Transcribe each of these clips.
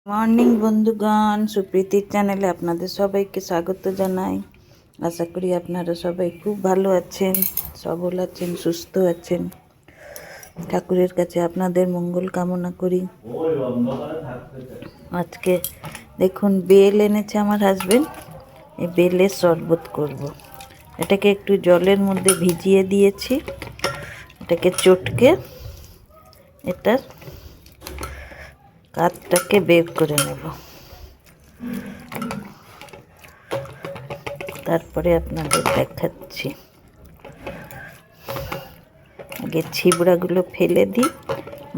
Morning বন্ধুগণ, সুপ্রীতির চ্যানেলে আপনাদের সবাইকে স্বাগত জানাই। আশা করি আপনারা সবাই খুব ভালো আছেন, সবল আছেন, সুস্থ আছেন। ঠাকুরের কাছে আপনাদের মঙ্গল কামনা করি। আজকে দেখুন বেল এনেছে আমার হাজবেন্ড, এই বেলের শরবত করব। এটাকে একটু জলের মধ্যে ভিজিয়ে দিয়েছি, এটাকে চটকে এটার কাঠটাকে বের করে নেব, তারপরে আপনাদের দেখাচ্ছি। আগে ছিবড়াগুলো ফেলে দিই,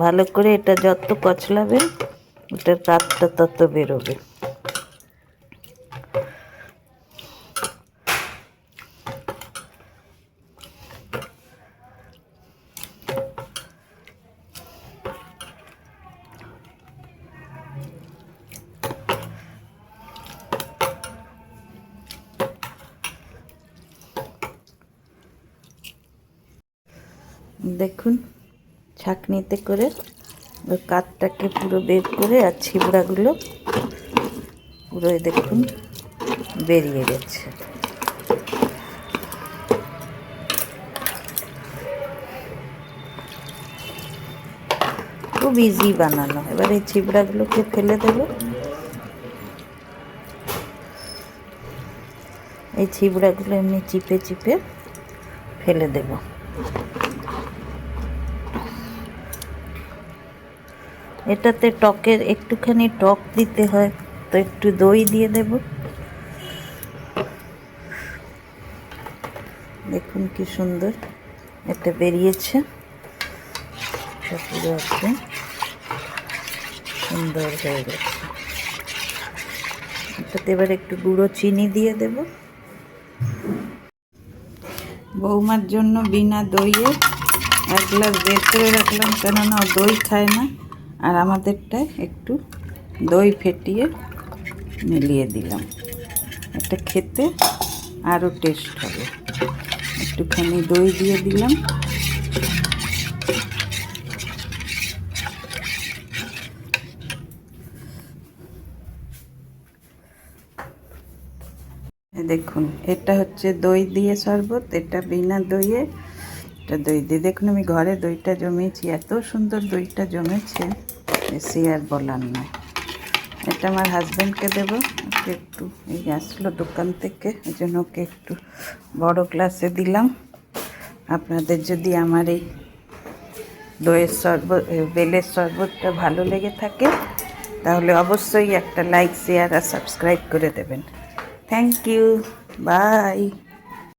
ভালো করে এটা যত কচলাবেন এটার কাঠটা তত বেরোবে। দেখুন ছাঁকনিতে করে ওই কাঠটাকে পুরো বের করে, আর ছিবড়াগুলো পুরো দেখুন বেরিয়ে গেছে। খুব ইজি বানানো। এবার এই ছিবড়াগুলোকে ফেলে দেব। এই ছিবড়াগুলো এমনি চিপে চিপে ফেলে দেব। এটাতে টকের একটুখানি টক দিতে হয়, তো একটু দই দিয়ে দেব। দেখুন কি সুন্দর এটা বেরিয়েছে, পুরো একদম সুন্দর হয়ে গেছে। এটাতে এবার একটু গুঁড়ো চিনি দিয়ে দেব। বৌমার জন্য বিনা দইয়ে 1 গ্লাস বের করে রাখলাম, কেননা দই খায় না। আর আমাদেরটায় একটু দই ফেটিয়ে মিলিয়ে দিলাম। এটা খেতে আরও টেস্ট হবে। একটুখানি দই দিয়ে দিলাম। দেখুন এটা হচ্ছে দই দিয়ে শরবত, এটা বিনা দইয়ে, এটা দই দিয়ে। দেখুন আমি ঘরে দইটা জমিয়েছি, এত সুন্দর দইটা জমেছে, বেশি আর বলার নয়। এটা আমার হাজব্যান্ডকে দেবো, ওকে একটু, এই আসলো দোকান থেকে, ওই জন্য ওকে একটু বড় গ্লাসে দিলাম। আপনাদের যদি আমার এই দইয়ের শরবত, বেলের শরবতটা ভালো লেগে থাকে, তাহলে অবশ্যই একটা লাইক, শেয়ার আর সাবস্ক্রাইব করে দেবেন। Thank you, by.